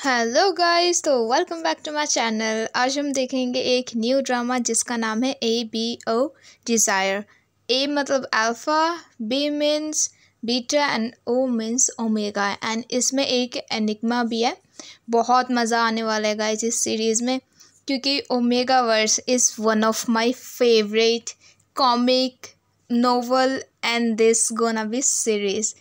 Hello guys, तो welcome back to my channel. आज हम देखेंगे एक न्यू ड्रामा जिसका नाम है ABO डिज़ायर। A मतलब alpha, B means beta and O means omega. And इसमें एक एनिग्मा भी है। बहुत मज़ा आने वाला है गाइस इस सीरीज़ में, क्योंकि omegaverse is one of my favourite comic novel and this gonna be series.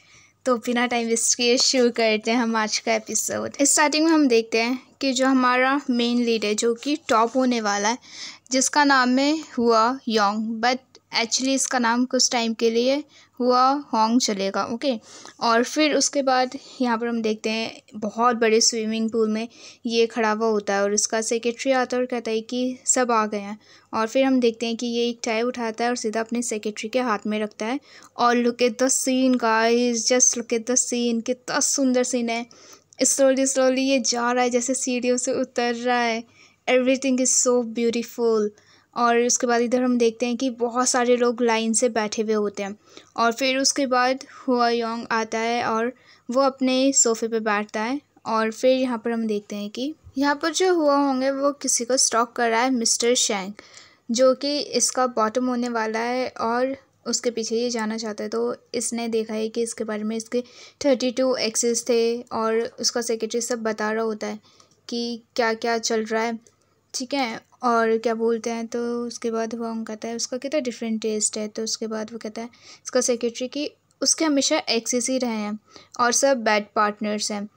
तो बिना टाइम वेस्ट किए शुरू करते हैं हम आज का एपिसोड। स्टार्टिंग में हम देखते हैं कि जो हमारा मेन लीड है, जो कि टॉप होने वाला है, जिसका नाम है हुआ योंग, बट एक्चुअली इसका नाम कुछ टाइम के लिए हुआ होंग चलेगा। ओके। और फिर उसके बाद यहाँ पर हम देखते हैं बहुत बड़े स्विमिंग पूल में ये खड़ा हुआ होता है और इसका सेक्रेटरी आता है और कहता है कि सब आ गए हैं। और फिर हम देखते हैं कि ये एक चाय उठाता है और सीधा अपने सेक्रेटरी के हाथ में रखता है। और look at the scene guys, just look at the scene, कितना सुंदर सीन है। स्लोली स्लोली ये जा रहा है, जैसे सीढ़ियों से उतर रहा है। Everything is so beautiful. और उसके बाद इधर हम देखते हैं कि बहुत सारे लोग लाइन से बैठे हुए होते हैं। और फिर उसके बाद हुआ योंग आता है और वो अपने सोफ़े पे बैठता है। और फिर यहाँ पर हम देखते हैं कि यहाँ पर जो हुआ होंगे वो किसी को स्टॉक कर रहा है, मिस्टर शेंग, जो कि इसका बॉटम होने वाला है और उसके पीछे ये जाना चाहता है। तो इसने देखा है कि इसके बारे में इसके 32 एक्सेस थे और उसका सेक्रेटरी सब बता रहा होता है कि क्या क्या चल रहा है, ठीक है। और क्या बोलते हैं, तो उसके बाद वो कहता है उसका कितना डिफरेंट टेस्ट है। तो उसके बाद वो कहता है इसका सेक्रेटरी कि उसके हमेशा एक्सेस ही रहे हैं और सब बैड पार्टनर्स हैं,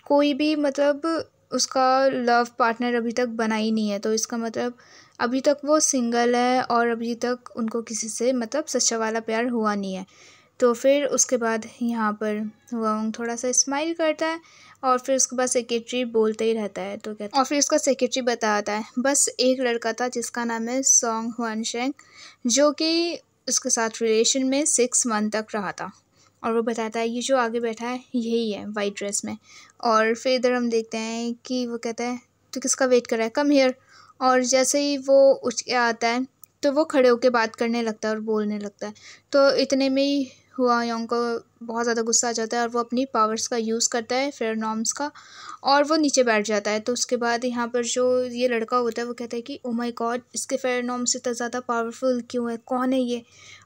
कोई भी मतलब उसका लव पार्टनर अभी तक बना ही नहीं है। तो इसका मतलब अभी तक वो सिंगल है और अभी तक उनको किसी से मतलब सच्चा वाला प्यार हुआ नहीं है। तो फिर उसके बाद यहाँ पर वोंग थोड़ा सा स्माइल करता है और फिर उसके बाद सेक्रेटरी बोलते ही रहता है। तो कहता और फिर उसका सेक्रेटरी बताता है बस एक लड़का था जिसका नाम है सोंग ह्वान शेंग, जो कि उसके साथ रिलेशन में 6 मंथ तक रहा था। और वो बताता है ये जो आगे बैठा है यही है वाइट ड्रेस में। और फिर इधर हम देखते हैं कि वो कहता है तो किसका वेट कर रहा है, कम हियर। और जैसे ही वो उठ के आता है तो वो खड़े होकर बात करने लगता है और बोलने लगता है। तो इतने में ही हुआ योंग को बहुत ज़्यादा गुस्सा आ जाता है और वो अपनी पावर्स का यूज़ करता है, फेरोमोन्स का, और वो नीचे बैठ जाता है। तो उसके बाद यहाँ पर जो ये लड़का होता है वो कहता है कि ओ माय गॉड, इसके फेरोमोन्स इतना ज़्यादा पावरफुल क्यों है, कौन है ये।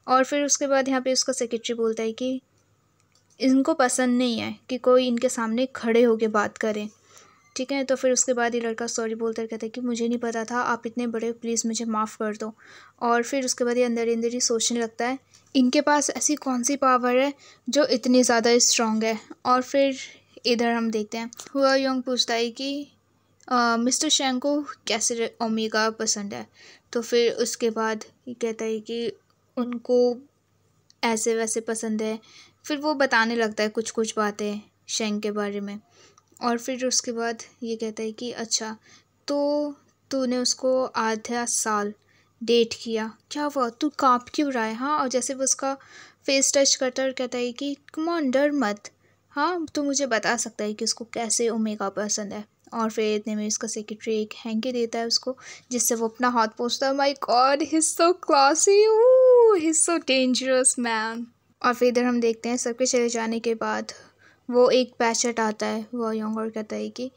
और फिर उसके बाद यहाँ पे उसका सेक्रेटरी बोलता है कि इनको पसंद नहीं है कि कोई इनके सामने खड़े होके बात करे, ठीक है। तो फिर उसके बाद ये लड़का सॉरी बोलते कहता है कि मुझे नहीं पता था, आप इतने बड़े, प्लीज़ मुझे माफ़ कर दो। और फिर उसके बाद ये अंदर ही अंदर ही सोचने लगता है इनके पास ऐसी कौन सी पावर है जो इतनी ज़्यादा स्ट्रॉन्ग है। और फिर इधर हम देखते हैं हुआ योंग पूछता है कि मिस्टर शेंग को कैसे ओमेगा पसंद है। तो फिर उसके बाद ये कहता है कि उनको ऐसे वैसे पसंद है। फिर वो बताने लगता है कुछ कुछ बातें शेंग के बारे में। और फिर उसके बाद ये कहता है कि अच्छा, तो तूने उसको आधा साल डेट किया, क्या हुआ, तू काँप क्यों रहा है। हाँ, और जैसे वो उसका फेस टच करता है और कहता है कि कम ऑन, डर मत, हाँ तू मुझे बता सकता है कि उसको कैसे ओमेगा पसंद है। और फिर इतने में इसका सेक्रेटरी एक हैंकी देता है उसको, जिससे वो अपना हाथ पोंछता है। My God, he is so classy, he is so dangerous man. और फिर इधर हम देखते हैं सबके चले जाने के बाद वो एक पैचेट आता है वो योंग और कहता है कि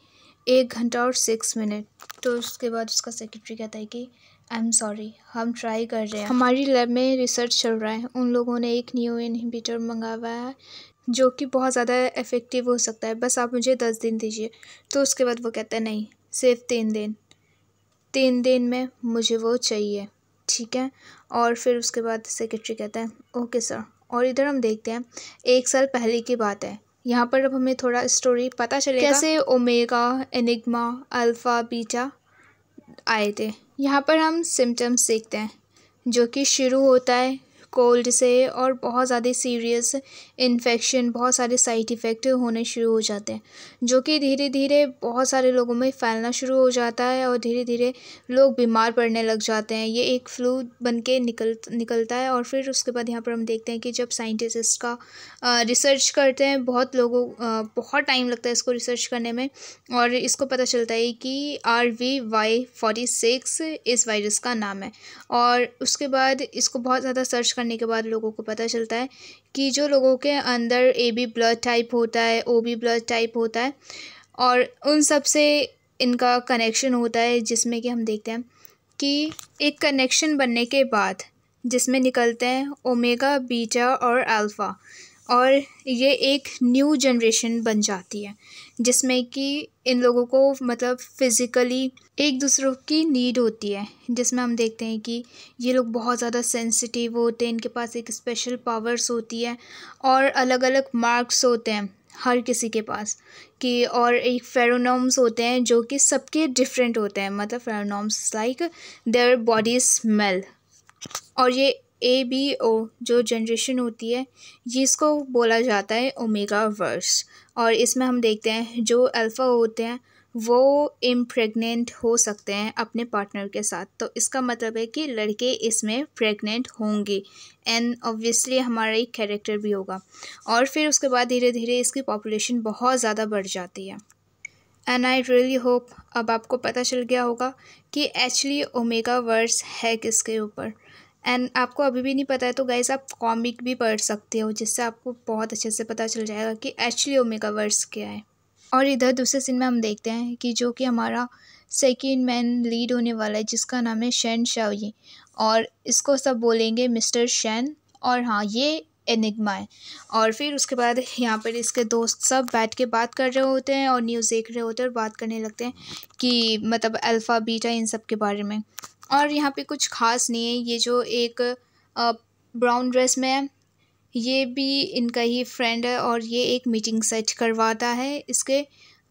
1 घंटा और 6 मिनट। तो उसके बाद उसका सेक्रेटरी कहता है कि आई एम सॉरी, हम ट्राई कर रहे हैं, हमारी लैब में रिसर्च चल रहा है, उन लोगों ने एक न्यू इनहिबिटर मंगाया हुआ है जो कि बहुत ज़्यादा इफ़ेक्टिव हो सकता है, बस आप मुझे 10 दिन दीजिए। तो उसके बाद वो कहता है नहीं, सिर्फ 3 दिन, 3 दिन में मुझे वो चाहिए, ठीक है। और फिर उसके बाद सेक्रेटरी कहता है ओके सर। और इधर हम देखते हैं 1 साल पहले की बात है। यहाँ पर अब हमें थोड़ा स्टोरी पता चलेगा कैसे ओमेगा, एनिग्मा, अल्फ़ा, बीटा आए थे। यहाँ पर हम सिम्टम्स देखते हैं, जो कि शुरू होता है कोल्ड से और बहुत ज़्यादा सीरियस इन्फेक्शन, बहुत सारे साइड इफ़ेक्ट होने शुरू हो जाते हैं, जो कि धीरे धीरे बहुत सारे लोगों में फैलना शुरू हो जाता है और धीरे धीरे लोग बीमार पड़ने लग जाते हैं। ये एक फ्लू बन के निकलता है। और फिर उसके बाद यहाँ पर हम देखते हैं कि जब साइंटिस्ट का रिसर्च करते हैं, बहुत टाइम लगता है इसको रिसर्च करने में, और इसको पता चलता है कि RVY46 इस वायरस का नाम है। और उसके बाद इसको बहुत ज़्यादा सर्च करने के बाद लोगों को पता चलता है कि जो लोगों के अंदर AB ब्लड टाइप होता है, OB ब्लड टाइप होता है, और उन सब से इनका कनेक्शन होता है, जिसमें कि हम देखते हैं कि एक कनेक्शन बनने के बाद जिसमें निकलते हैं ओमेगा, बीटा और अल्फ़ा, और ये एक न्यू जनरेशन बन जाती है, जिसमें कि इन लोगों को मतलब फ़िज़िकली एक दूसरों की नीड होती है, जिसमें हम देखते हैं कि ये लोग बहुत ज़्यादा सेंसिटिव होते हैं, इनके पास एक स्पेशल पावर्स होती है और अलग अलग मार्क्स होते हैं हर किसी के पास कि, और एक फेरोनोम्स होते हैं जो कि सबके डिफरेंट होते हैं, मतलब फेरोनोम्स लाइक देयर बॉडी स्मेल। और ये ABO जो जनरेशन होती है, जिसको बोला जाता है ओमेगा वर्स, और इसमें हम देखते हैं जो अल्फ़ा होते हैं वो इम्प्रेग्नेंट हो सकते हैं अपने पार्टनर के साथ, तो इसका मतलब है कि लड़के इसमें प्रेग्नेंट होंगे एंड ऑब्वियसली हमारा एक कैरेक्टर भी होगा, और फिर उसके बाद धीरे धीरे इसकी पॉपुलेशन बहुत ज़्यादा बढ़ जाती है। एंड आई रियली होप अब आपको पता चल गया होगा कि एक्चुअली ओमेगा वर्स है किसके ऊपर। एंड आपको अभी भी नहीं पता है तो गाइस आप कॉमिक भी पढ़ सकते हो, जिससे आपको बहुत अच्छे से पता चल जाएगा कि एक्चुअली ओमेगा वर्स क्या है। और इधर दूसरे सीन में हम देखते हैं कि जो कि हमारा सेकेंड मैन लीड होने वाला है, जिसका नाम है शेन शाओयी, और इसको सब बोलेंगे मिस्टर शेन, और हाँ ये एनिग्मा है। और फिर उसके बाद यहाँ पर इसके दोस्त सब बैठ के बात कर रहे होते हैं और न्यूज़ देख रहे होते हैं और बात करने लगते हैं कि मतलब अल्फ़ा बीटा इन सब के बारे में। और यहाँ पे कुछ खास नहीं है, ये जो एक ब्राउन ड्रेस में है ये भी इनका ही फ्रेंड है, और ये एक मीटिंग सेट करवाता है इसके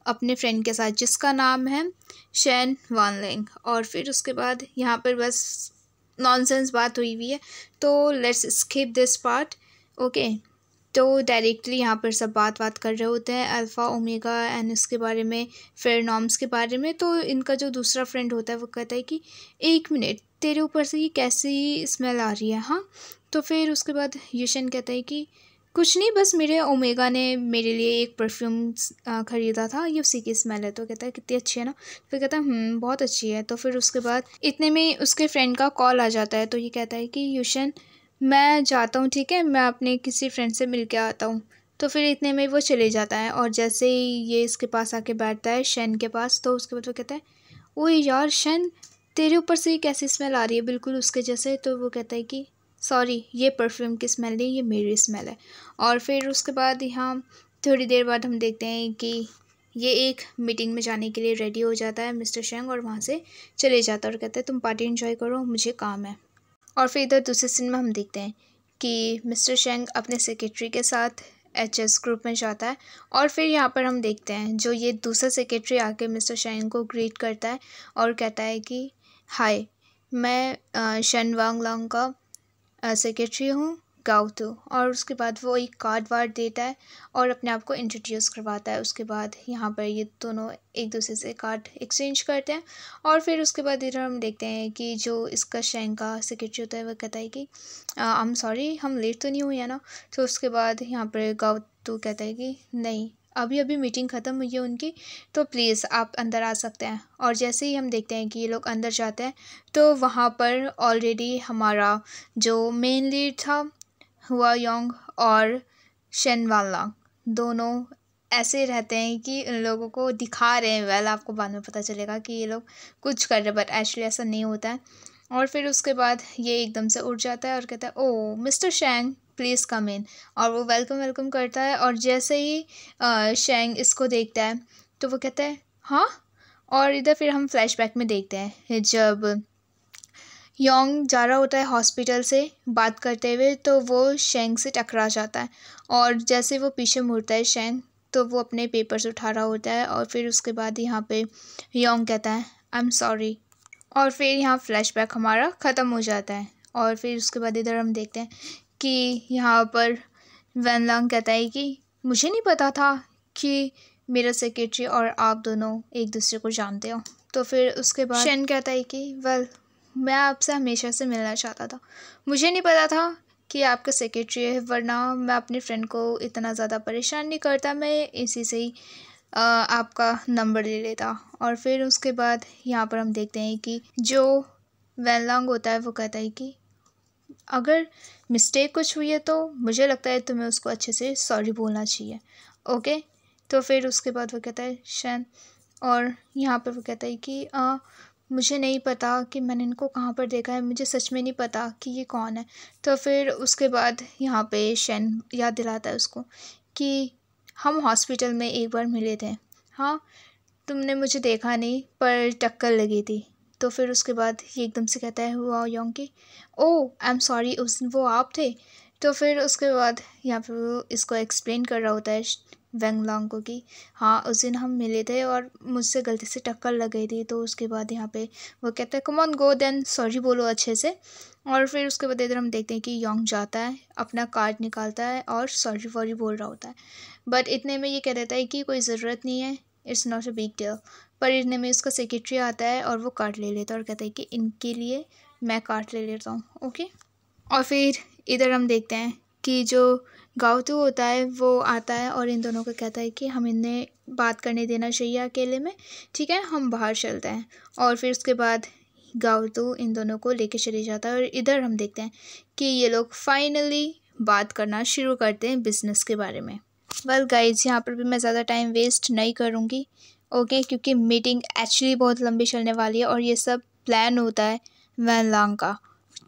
अपने फ्रेंड के साथ, जिसका नाम है शेन वानलिंग। और फिर उसके बाद यहाँ पर बस नॉनसेंस बात हुई है, तो let's skip this part. Okay, तो डायरेक्टली यहाँ पर सब बात कर रहे होते हैं अल्फ़ा ओमेगा एंड इसके बारे में, फेरोनोम्स के बारे में। तो इनका जो दूसरा फ्रेंड होता है वो कहता है कि 1 मिनट, तेरे ऊपर से ये कैसी स्मेल आ रही है? हाँ, तो फिर उसके बाद यूशन कहता है कि कुछ नहीं, बस मेरे ओमेगा ने मेरे लिए एक परफ्यूम ख़रीदा था, ये उसी की स्मेल है। तो कहता है कितनी अच्छी है ना? फिर कहता है बहुत अच्छी है। तो फिर उसके बाद इतने में उसके फ्रेंड का कॉल आ जाता है, तो ये कहता है कि यूशन मैं जाता हूँ, ठीक है, मैं अपने किसी फ्रेंड से मिल के आता हूँ। तो फिर इतने में वो चले जाता है, और जैसे ही ये इसके पास आके बैठता है शेन के पास, तो उसके बाद वो कहता है ओए यार शेन, तेरे ऊपर से ये कैसी स्मेल आ रही है, बिल्कुल उसके जैसे। तो वो कहता है कि सॉरी, ये परफ्यूम की स्मेल नहीं, ये मेरी स्मेल है। और फिर उसके बाद यहाँ थोड़ी देर बाद हम देखते हैं कि ये एक मीटिंग में जाने के लिए रेडी हो जाता है मिस्टर शेंग, और वहाँ से चले जाता है और कहता है तुम पार्टी एंजॉय करो, मुझे काम है। और फिर इधर दूसरे सीन में हम देखते हैं कि मिस्टर शेंग अपने सेक्रेटरी के साथ HS ग्रुप में जाता है, और फिर यहाँ पर हम देखते हैं जो ये दूसरा सेक्रेटरी आके मिस्टर शेंग को ग्रीट करता है और कहता है कि हाय, मैं शेन वांगलांग का सेक्रेटरी हूँ, गाउतू। और उसके बाद वो एक कार्ड वार्ड देता है और अपने आप को इंट्रोड्यूस करवाता है। उसके बाद यहाँ पर ये दोनों एक दूसरे से कार्ड एक्सचेंज करते हैं, और फिर उसके बाद इधर हम देखते हैं कि जो इसका शेंग का सेक्रेटरी होता है वो कहता है कि आई एम सॉरी, हम लेट तो नहीं हुए हैं ना? तो उसके बाद यहाँ पर गाउतू कहता है कि नहीं, अभी अभी मीटिंग ख़त्म हुई है उनकी, तो प्लीज़ आप अंदर आ सकते हैं। और जैसे ही हम देखते हैं कि ये लोग अंदर जाते हैं, तो वहाँ पर ऑलरेडी हमारा जो मेन लीड था हुआ योंग और शेन वांगलांग दोनों ऐसे रहते हैं कि उन लोगों को दिखा रहे हैं, वेल आपको बाद में पता चलेगा कि ये लोग कुछ कर रहे हैं, बट एक्चुअली ऐसा नहीं होता है। और फिर उसके बाद ये एकदम से उठ जाता है और कहता है ओ मिस्टर शेंग, प्लीज़ कम इन, और वो वेलकम करता है। और जैसे ही शेंग इसको देखता है तो वो कहता है हाँ। और इधर फिर हम फ्लैशबैक में देखते हैं जब योंग जा रहा होता है हॉस्पिटल से बात करते हुए, तो वो शेंग से टकरा जाता है, और जैसे वो पीछे मुड़ता है शेंग, तो वो अपने पेपर्स उठा रहा होता है। और फिर उसके बाद यहाँ पे योंग कहता है आई एम सॉरी, और फिर यहाँ फ्लैशबैक हमारा ख़त्म हो जाता है। और फिर उसके बाद इधर हम देखते हैं कि यहाँ पर वैनलांग कहता है कि मुझे नहीं पता था कि मेरा सेक्रेटरी और आप दोनों एक दूसरे को जानते हो। तो फिर उसके बाद शेन कहता है कि वेल, मैं आपसे हमेशा से मिलना चाहता था, मुझे नहीं पता था कि आपका सेक्रेटरी है, वरना मैं अपने फ्रेंड को इतना ज़्यादा परेशान नहीं करता, मैं इसी से ही आपका नंबर ले लेता। और फिर उसके बाद यहाँ पर हम देखते हैं कि जो वैनलांग होता है वो कहता है कि अगर मिस्टेक कुछ हुई है तो मुझे लगता है तुम्हें उसको अच्छे से सॉरी बोलना चाहिए, ओके। तो फिर उसके बाद वो कहता है शन, और यहाँ पर वो कहता है कि मुझे नहीं पता कि मैंने इनको कहाँ पर देखा है, मुझे सच में नहीं पता कि ये कौन है। तो फिर उसके बाद यहाँ पे शन याद दिलाता है उसको कि हम हॉस्पिटल में एक बार मिले थे, हाँ तुमने मुझे देखा नहीं पर टक्कर लगी थी। तो फिर उसके बाद ये एकदम से कहता है हुआ योंग की ओह आई एम सॉरी, उस दिन वो आप थे। तो फिर उसके बाद यहाँ पे वो इसको एक्सप्लेन कर रहा होता है वेंगलॉन्ग को कि हाँ उस दिन हम मिले थे और मुझसे गलती से टक्कर लग गई थी। तो उसके बाद यहाँ पे वो कहता है come on go then, sorry बोलो अच्छे से। और फिर उसके बाद इधर हम देखते हैं कि योंग जाता है, अपना कार्ड निकालता है और सॉरी वॉरी बोल रहा होता है। बट इतने में ये कह देता है कि कोई ज़रूरत नहीं है, it's not a big deal. पर इतने में उसका सेक्रेटरी आता है और वो कार्ड ले लेता है और कहता है कि इनके लिए मैं कार्ड ले लेता हूँ, ओके। और फिर इधर हम देखते हैं कि जो गाउतू होता है वो आता है और इन दोनों को कहता है कि हम इन्हें बात करने देना चाहिए अकेले में, ठीक है हम बाहर चलते हैं। और फिर उसके बाद गाउतू इन दोनों को लेके चले जाता है और इधर हम देखते हैं कि ये लोग फाइनली बात करना शुरू करते हैं बिज़नेस के बारे में। वेल गाइज, यहाँ पर भी मैं ज़्यादा टाइम वेस्ट नहीं करूँगी, ओके, क्योंकि मीटिंग एक्चुअली बहुत लंबी चलने वाली है और ये सब प्लान होता है वेनलॉन्ग का,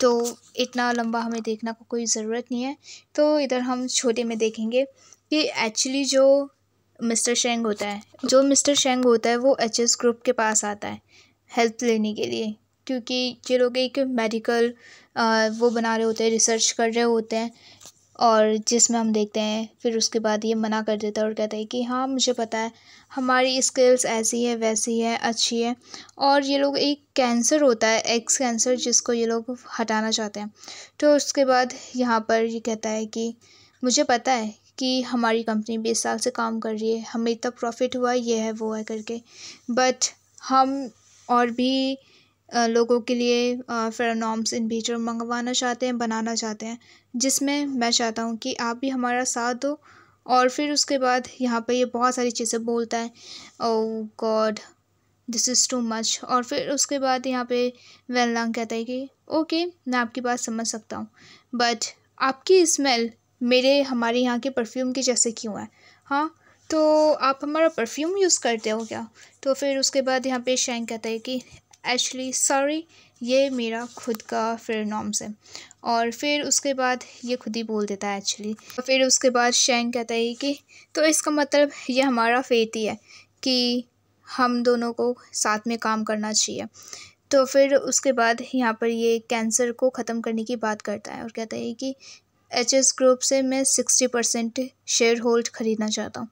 तो इतना लंबा हमें देखना को कोई ज़रूरत नहीं है। तो इधर हम छोटे में देखेंगे कि एक्चुअली जो मिस्टर शेंग होता है वो एचएस ग्रुप के पास आता है हेल्प लेने के लिए, क्योंकि ये लोग एक मेडिकल वो बना रहे होते हैं, रिसर्च कर रहे होते हैं, और जिसमें हम देखते हैं फिर उसके बाद ये मना कर देता है और कहता है कि हाँ मुझे पता है हमारी स्किल्स ऐसी है वैसी है अच्छी है। और ये लोग एक कैंसर होता है एक्स कैंसर जिसको ये लोग हटाना चाहते हैं। तो उसके बाद यहाँ पर ये कहता है कि मुझे पता है कि हमारी कंपनी 20 साल से काम कर रही है, हमें इतना प्रॉफिट हुआ ये है वो है करके, बट हम और भी लोगों के लिए फेरोनॉम्स इनहिबिटर मंगवाना चाहते हैं, बनाना चाहते हैं, जिसमें मैं चाहता हूँ कि आप भी हमारा साथ दो। और फिर उसके बाद यहाँ पे ये बहुत सारी चीज़ें बोलता है, oh god this is too much. और फिर उसके बाद यहाँ पे वेनलॉन्ग कहता है कि ओके मैं आपकी बात समझ सकता हूँ, बट आपकी स्मेल हमारे यहाँ के परफ्यूम के जैसे क्यों है, हाँ तो आप हमारा परफ्यूम यूज़ करते हो क्या। तो फिर उसके बाद यहाँ पे शेंग कहता है कि एक्चुअली सॉरी ये मेरा खुद का फेरोनॉम्स है। और फिर उसके बाद ये खुद ही बोल देता है एक्चुअली। फिर उसके बाद शेंग कहता है कि तो इसका मतलब ये हमारा फेट ही है कि हम दोनों को साथ में काम करना चाहिए। तो फिर उसके बाद यहाँ पर ये कैंसर को ख़त्म करने की बात करता है और कहता है कि एचएस ग्रुप से मैं 60% शेयर होल्ड ख़रीदना चाहता हूँ।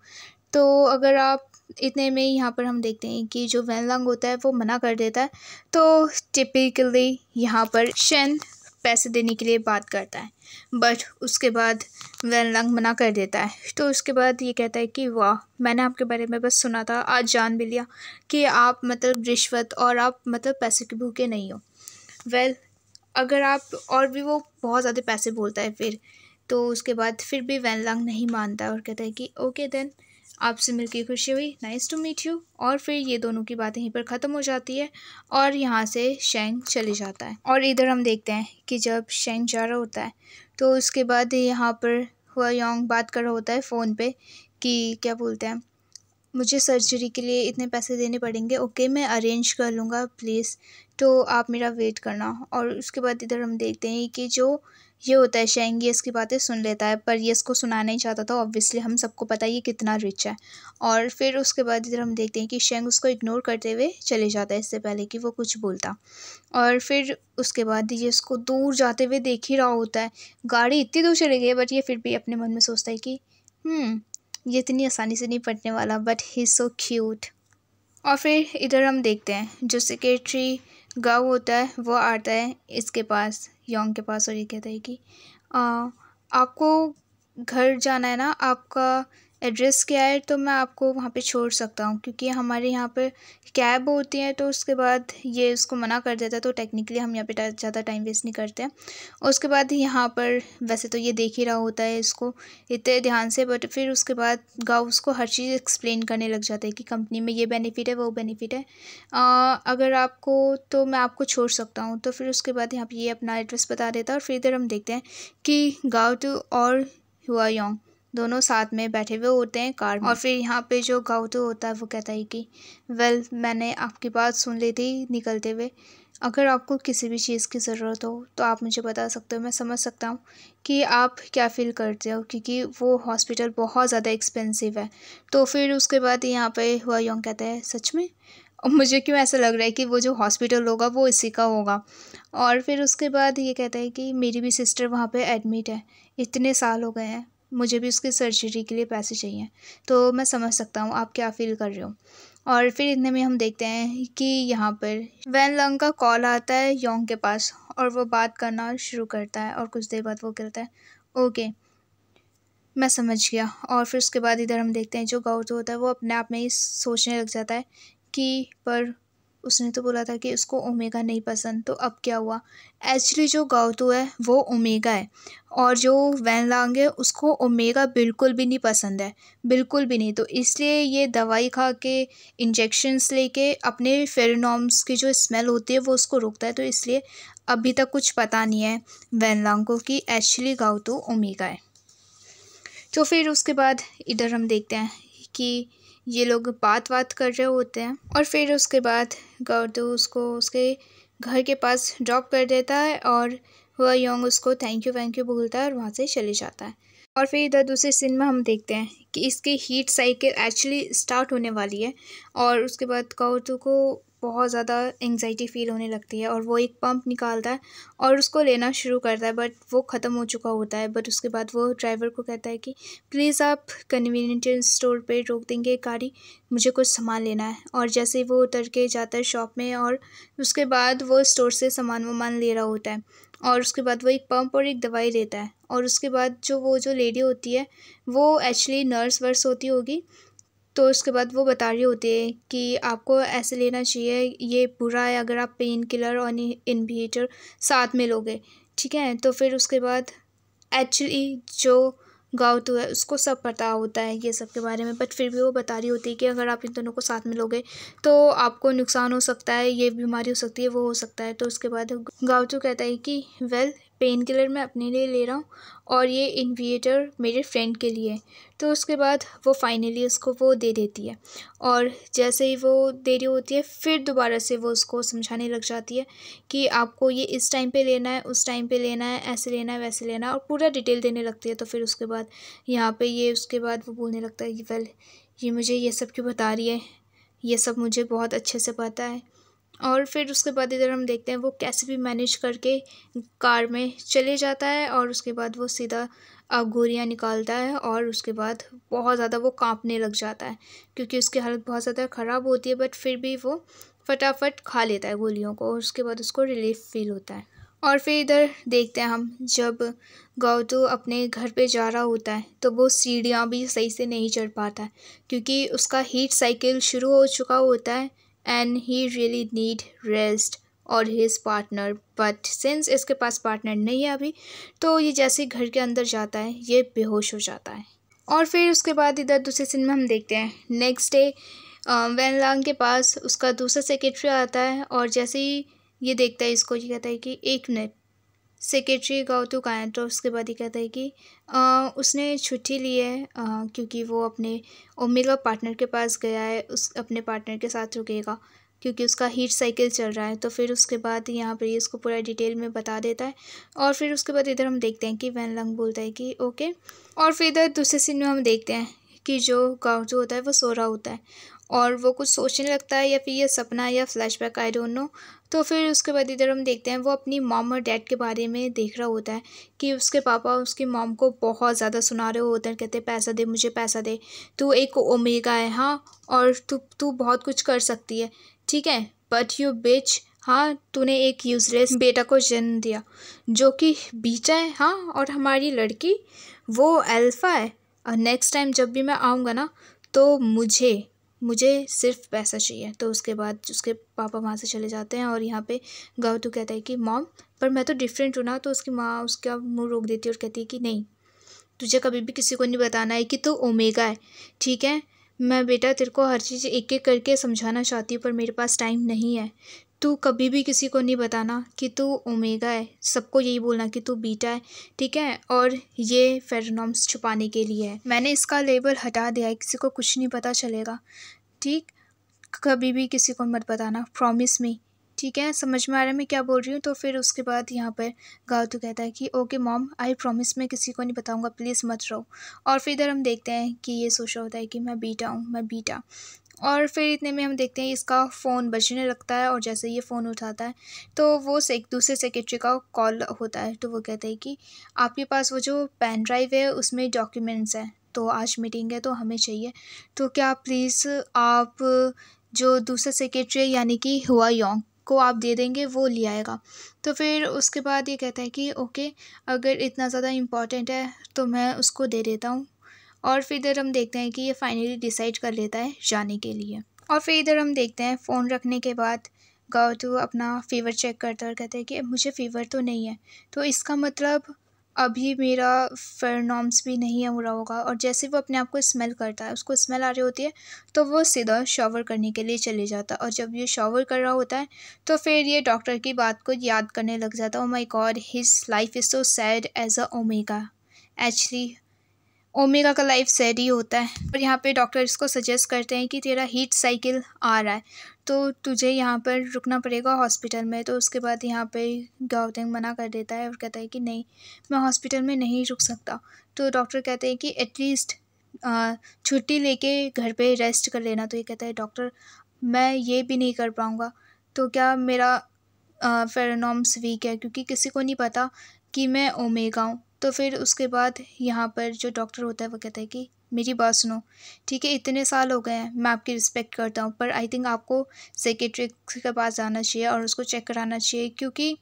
तो अगर आप इतने में यहाँ पर हम देखते हैं कि जो वेनलॉन्ग होता है वो मना कर देता है। तो टिपिकली यहाँ पर शेन पैसे देने के लिए बात करता है, बट उसके बाद वेनलॉन्ग मना कर देता है। तो उसके बाद ये कहता है कि वाह मैंने आपके बारे में बस सुना था, आज जान भी लिया कि आप मतलब रिश्वत और आप मतलब पैसे के भूखे नहीं हो। वेल अगर आप और भी वो बहुत ज़्यादा पैसे बोलता है फिर, तो उसके बाद फिर भी वेनलॉन्ग नहीं मानता और कहता है कि ओके देन आपसे मिलकर खुशी हुई, नाइस टू मीट यू। और फिर ये दोनों की बातें यहीं पर ख़त्म हो जाती है और यहाँ से शेंग चले जाता है। और इधर हम देखते हैं कि जब शेंग जा रहा होता है तो उसके बाद यहाँ पर हुआ योंग बात कर रहा होता है फ़ोन पे कि क्या बोलते हैं मुझे सर्जरी के लिए इतने पैसे देने पड़ेंगे, ओके मैं अरेंज कर लूँगा प्लीज़, तो आप मेरा वेट करना। और उसके बाद इधर हम देखते हैं कि जो ये होता है शेंग ये इसकी बातें सुन लेता है, पर ये इसको सुनाना नहीं चाहता था, ऑब्वियसली हम सबको पता है ये कितना रिच है। और फिर उसके बाद इधर हम देखते हैं कि शेंग उसको इग्नोर करते हुए चले जाता है इससे पहले कि वो कुछ बोलता। और फिर उसके बाद ये इसको दूर जाते हुए देख ही रहा होता है, गाड़ी इतनी दूर चली गई बट ये फिर भी अपने मन में सोचता है कि ये इतनी आसानी से नहीं पटने वाला, but he is so cute. और फिर इधर हम देखते हैं जो सेक्रेटरी गाँव होता है वो आता है इसके पास योंग के पास और ये कहता है कि आपको घर जाना है ना, आपका एड्रेस क्या है, तो मैं आपको वहाँ पे छोड़ सकता हूँ, क्योंकि हमारे यहाँ पर कैब होती है। तो उसके बाद ये उसको मना कर देता है, तो टेक्निकली हम यहाँ पे ज़्यादा टाइम वेस्ट नहीं करते हैं। और उसके बाद यहाँ पर वैसे तो ये देख ही रहा होता है इसको इतने ध्यान से, बट फिर उसके बाद गाँव उसको हर चीज़ एक्सप्लेन करने लग जाता है कि कंपनी में ये बेनिफिट है वो बेनिफिट है, अगर आपको तो मैं आपको छोड़ सकता हूँ। तो फिर उसके बाद यहाँ पर ये अपना एड्रेस बता देता है। और फिर इधर हम देखते हैं कि गाँव टू और हुआ योंग दोनों साथ में बैठे हुए होते हैं कार में। और फिर यहाँ पे जो गाउतो होता है वो कहता है कि वेल मैंने आपकी बात सुन ली थी निकलते हुए, अगर आपको किसी भी चीज़ की ज़रूरत हो तो आप मुझे बता सकते हो। मैं समझ सकता हूँ कि आप क्या फ़ील करते हो, क्योंकि वो हॉस्पिटल बहुत ज़्यादा एक्सपेंसिव है। तो फिर उसके बाद यहाँ पे हुआ योंग कहता है सच में, और मुझे क्यों ऐसा लग रहा है कि वो जो हॉस्पिटल होगा वो इसी का होगा। और फिर उसके बाद ये कहता है कि मेरी भी सिस्टर वहाँ पे एडमिट है, इतने साल हो गए हैं, मुझे भी उसकी सर्जरी के लिए पैसे चाहिए। तो मैं समझ सकता हूँ आप क्या फ़ील कर रहे हो। और फिर इतने में हम देखते हैं कि यहाँ पर वैन लंग का कॉल आता है योंग के पास और वो बात करना शुरू करता है। और कुछ देर बाद वो कहता है ओके मैं समझ गया। और फिर उसके बाद इधर हम देखते हैं जो गाउतो होता है वो अपने आप में ही सोचने लग जाता है कि पर उसने तो बोला था कि उसको ओमेगा नहीं पसंद, तो अब क्या हुआ। एक्चुअली जो गाउतो है वो ओमेगा है और जो वैन लांग है उसको ओमेगा बिल्कुल भी नहीं पसंद है, बिल्कुल भी नहीं। तो इसलिए ये दवाई खा के इंजेक्शन्स लेके अपने फेरोमोन्स की जो स्मेल होती है वो उसको रोकता है। तो इसलिए अभी तक कुछ पता नहीं है वैन लांग को कि एक्चुअली गाउतो ओमेगा है। तो फिर उसके बाद इधर हम देखते हैं कि ये लोग बात कर रहे होते हैं और फिर उसके बाद गाउतो उसको उसके घर के पास ड्रॉप कर देता है और वह योंग उसको थैंक यू बोलता है और वहाँ से चले जाता है। और फिर इधर दूसरे सीन में हम देखते हैं कि इसकी हीट साइकिल एक्चुअली स्टार्ट होने वाली है और उसके बाद गाउतो को बहुत ज़्यादा एंग्जाइटी फील होने लगती है और वो एक पंप निकालता है और उसको लेना शुरू करता है, बट वो ख़त्म हो चुका होता है। बट उसके बाद वो ड्राइवर को कहता है कि प्लीज़ आप कन्वीनियंस स्टोर पे रोक देंगे गाड़ी, मुझे कुछ सामान लेना है। और जैसे ही वो उतर के जाता है शॉप में और उसके बाद वो स्टोर से सामान ले रहा होता है और उसके बाद वो एक पंप और एक दवाई लेता है। और उसके बाद जो लेडी होती है वो एक्चुअली नर्स वर्स होती होगी, तो उसके बाद वो बता रही होती है कि आपको ऐसे लेना चाहिए, ये बुरा है अगर आप पेन किलर और इनहिबिटर साथ में लोगे, ठीक है। तो फिर उसके बाद एक्चुअली जो गाउतो है उसको सब पता होता है ये सब के बारे में, बट फिर भी वो बता रही होती है कि अगर आप इन दोनों को साथ में लोगे तो आपको नुकसान हो सकता है, ये बीमारी हो सकती है, वो हो सकता है। तो उसके बाद गाउतो कहता है कि वेल पेन किलर मैं अपने लिए ले रहा हूँ और ये इनहिबिटर मेरे फ्रेंड के लिए। तो उसके बाद वो फाइनली उसको वो दे देती है और जैसे ही वो दे रही होती है फिर दोबारा से वो उसको समझाने लग जाती है कि आपको ये इस टाइम पे लेना है, उस टाइम पे लेना है, ऐसे लेना है, वैसे लेना है, और पूरा डिटेल देने लगती है। तो फिर उसके बाद यहाँ पे ये उसके बाद वो बोलने लगता है कि वेल ये मुझे ये सब क्यों बता रही है, ये सब मुझे बहुत अच्छे से पता है। और फिर उसके बाद इधर हम देखते हैं वो कैसे भी मैनेज करके कार में चले जाता है और उसके बाद वो सीधा गोलियाँ निकालता है और उसके बाद बहुत ज़्यादा वो कांपने लग जाता है क्योंकि उसकी हालत बहुत ज़्यादा ख़राब होती है, बट फिर भी वो फटाफट खा लेता है गोलियों को और उसके बाद उसको रिलीफ फील होता है। और फिर इधर देखते हैं हम जब गाउतो अपने घर पे जा रहा होता है तो वो सीढ़ियाँ भी सही से नहीं चढ़ पाता है क्योंकि उसका हीट साइकिल शुरू हो चुका होता है and he really need rest और हिज पार्टनर, बट सिंस इसके पास पार्टनर नहीं है अभी, तो ये जैसे घर के अंदर जाता है ये बेहोश हो जाता है। और फिर उसके बाद इधर दूसरे सीन में हम देखते हैं नेक्स्ट डे वैन लांग के पास उसका दूसरा सेक्रेटरी आता है और जैसे ही ये देखता है इसको, ये कहता है कि एक मिनट सेक्रेटरी गाउतो कहाँ है। तो उसके बाद ये कहता है कि उसने छुट्टी ली है क्योंकि वो अपने ओमेगा पार्टनर के पास गया है, उस अपने पार्टनर के साथ रुकेगा क्योंकि उसका हीट साइकिल चल रहा है। तो फिर उसके बाद यहाँ पर ये इसको पूरा डिटेल में बता देता है और फिर उसके बाद इधर हम देखते हैं कि वैन लांग बोलता है कि ओके। और फिर इधर दूसरे सीन में हम देखते हैं कि जो गाउतो होता है वो सो रहा होता है और वो कुछ सोचने लगता है या फिर ये सपना या फ्लैशबैक, आई डोंट नो। तो फिर उसके बाद इधर हम देखते हैं वो अपनी मॉम और डैड के बारे में देख रहा होता है कि उसके पापा उसकी मॉम को बहुत ज़्यादा सुना रहे होते हैं, कहते हैं पैसा दे मुझे, पैसा दे, तू एक ओमेगा है हाँ, और तू बहुत कुछ कर सकती है, ठीक है, बट यू बिच, हाँ तूने एक यूजलेस बेटा को जन्म दिया जो कि बीटा है हाँ, और हमारी लड़की वो अल्फ़ा है। और नेक्स्ट टाइम जब भी मैं आऊँगा ना तो मुझे सिर्फ पैसा चाहिए। तो उसके बाद उसके पापा वहाँ से चले जाते हैं और यहाँ पे गाउतो कहता है कि मॉम पर मैं तो डिफरेंट हूँ ना। तो उसकी माँ उसका मुंह रोक देती है और कहती है कि नहीं, तुझे कभी भी किसी को नहीं बताना है कि तू ओमेगा है, ठीक है, मैं बेटा तेरे को हर चीज़ एक एक करके समझाना चाहती हूँ, पर मेरे पास टाइम नहीं है। तू कभी भी किसी को नहीं बताना कि तू ओमेगा है, सबको यही बोलना कि तू बीटा है, ठीक है? और ये फेरोमोन्स छुपाने के लिए है। मैंने इसका लेबल हटा दिया है, किसी को कुछ नहीं पता चलेगा, ठीक? कभी भी किसी को मत बताना, प्रॉमिस मी, ठीक है? समझ में आ रहा है मैं क्या बोल रही हूँ? तो फिर उसके बाद यहाँ पर गातू कहता है कि ओके मॉम, आई प्रॉमिस, मैं किसी को नहीं बताऊँगा, प्लीज़ मत रो। और फिर इधर हम देखते हैं कि ये सोच रहा होता है कि मैं बीटा हूँ, मैं बीटा। और फिर इतने में हम देखते हैं इसका फ़ोन बजने लगता है, और जैसे ये फ़ोन उठाता है तो वो दूसरे सेक्रेटरी का कॉल होता है। तो वो कहते हैं कि आपके पास वो जो पेन ड्राइव है उसमें डॉक्यूमेंट्स हैं, तो आज मीटिंग है तो हमें चाहिए, तो क्या प्लीज़ आप जो दूसरा सेक्रेटरी है यानी कि हुआ योंग को आप दे देंगे, वो ले आएगा। तो फिर उसके बाद ये कहता है कि ओके, अगर इतना ज़्यादा इम्पॉर्टेंट है तो मैं उसको दे देता हूँ। और फिर इधर हम देखते हैं कि ये फाइनली डिसाइड कर लेता है जाने के लिए। और फिर इधर हम देखते हैं फ़ोन रखने के बाद गाओटू अपना फ़ीवर चेक करता है और कहता है कि मुझे फ़ीवर तो नहीं है, तो इसका मतलब अभी मेरा फेरोमोन्स भी नहीं हो रहा होगा। और जैसे वो अपने आप को स्मेल करता है, उसको स्मेल आ रही होती है, तो वो सीधा शावर करने के लिए चले जाता है। और जब ये शावर कर रहा होता है तो फिर ये डॉक्टर की बात को याद करने लग जाता है। Oh my God, his life is so sad as a omega. Actually omega का लाइफ सैड ही होता है। और यहाँ पे डॉक्टर इसको सजेस्ट करते हैं कि तेरा हीट साइकिल आ रहा है, तो तुझे यहाँ पर रुकना पड़ेगा हॉस्पिटल में। तो उसके बाद यहाँ पे गाओटेंग मना कर देता है और कहता है कि नहीं, मैं हॉस्पिटल में नहीं रुक सकता। तो डॉक्टर कहते हैं कि एटलीस्ट छुट्टी लेके घर पे रेस्ट कर लेना। तो ये कहता है डॉक्टर, मैं ये भी नहीं कर पाऊँगा, तो क्या मेरा फेरोमोन्स वीक है, क्योंकि किसी को नहीं पता कि मैं ओमेगा हूँ। तो फिर उसके बाद यहाँ पर जो डॉक्टर होता है वो कहता है कि मेरी बात सुनो, ठीक है, इतने साल हो गए हैं, मैं आपकी रिस्पेक्ट करता हूँ, पर आई थिंक आपको सेक्रेटरी के पास जाना चाहिए और उसको चेक कराना चाहिए, क्योंकि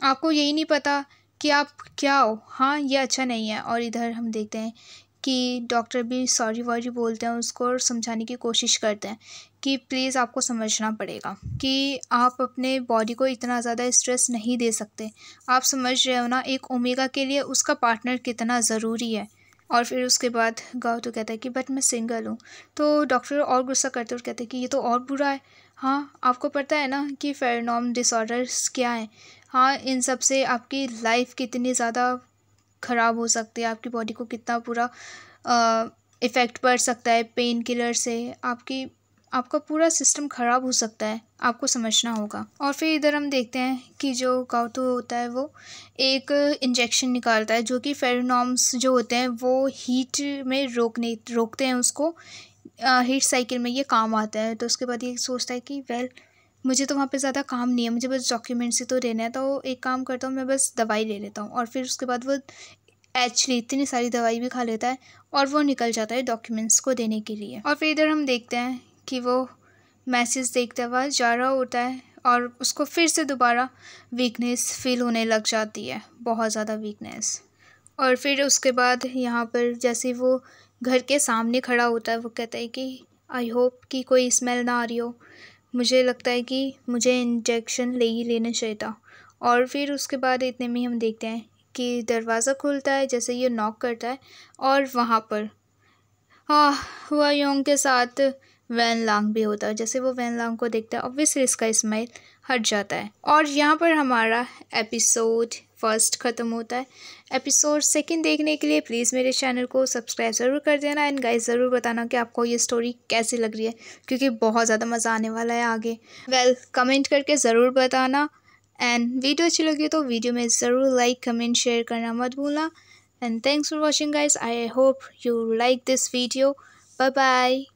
आपको यही नहीं पता कि आप क्या हो। हाँ, ये अच्छा नहीं है। और इधर हम देखते हैं कि डॉक्टर भी सॉरी वॉरी बोलते हैं उसको और समझाने की कोशिश करते हैं कि प्लीज़ आपको समझना पड़ेगा कि आप अपने बॉडी को इतना ज़्यादा स्ट्रेस नहीं दे सकते। आप समझ रहे हो ना, एक ओमेगा के लिए उसका पार्टनर कितना ज़रूरी है। और फिर उसके बाद गाओटू कहता है कि बट मैं सिंगल हूँ। तो डॉक्टर और गुस्सा करते और कहते हैं कि ये तो और बुरा है। हाँ, आपको पता है ना कि फेरोमोन डिसऑर्डर्स क्या हैं? हाँ, इन सब से आपकी लाइफ कितनी ज़्यादा ख़राब हो सकती है, आपकी बॉडी को कितना पूरा इफ़ेक्ट पड़ सकता है पेन किलर से, आपका पूरा सिस्टम ख़राब हो सकता है, आपको समझना होगा। और फिर इधर हम देखते हैं कि जो गाओटू होता है वो एक इंजेक्शन निकालता है जो कि फेरोमोन्स जो होते हैं वो हीट में रोकते हैं उसको, हीट साइकिल में ये काम आता है। तो उसके बाद ये सोचता है कि वेल, मुझे तो वहाँ पे ज़्यादा काम नहीं है, मुझे बस डॉक्यूमेंट्स ही तो देना है, तो एक काम करता हूँ, मैं बस दवाई ले लेता हूँ। और फिर उसके बाद वो एक्चुअली इतनी सारी दवाई भी खा लेता है और वो निकल जाता है डॉक्यूमेंट्स को देने के लिए। और फिर इधर हम देखते हैं कि वो मैसेज देखते हुआ जा रहा होता है और उसको फिर से दोबारा वीकनेस फील होने लग जाती है, बहुत ज़्यादा वीकनेस। और फिर उसके बाद यहाँ पर जैसे वो घर के सामने खड़ा होता है वो कहता है कि आई होप कि कोई स्मेल ना आ रही हो, मुझे लगता है कि मुझे इंजेक्शन ले ही लेना चाहिए था। और फिर उसके बाद इतने में हम देखते हैं कि दरवाज़ा खुलता है जैसे ये नॉक करता है और वहाँ पर हुआ योंग के साथ वैन लांग भी होता है। जैसे वो वैन लांग को देखता है ऑब्वियसली इसका स्माइल हट जाता है। और यहाँ पर हमारा एपिसोड फर्स्ट ख़त्म होता है। एपिसोड सेकंड देखने के लिए प्लीज़ मेरे चैनल को सब्सक्राइब ज़रूर कर देना एंड गाइस ज़रूर बताना कि आपको ये स्टोरी कैसी लग रही है, क्योंकि बहुत ज़्यादा मज़ा आने वाला है आगे। कमेंट करके ज़रूर बताना एंड वीडियो अच्छी लगी तो वीडियो में ज़रूर लाइक कमेंट शेयर करना मत भूलना। And thanks for watching guys. I hope you like this video. Bye bye.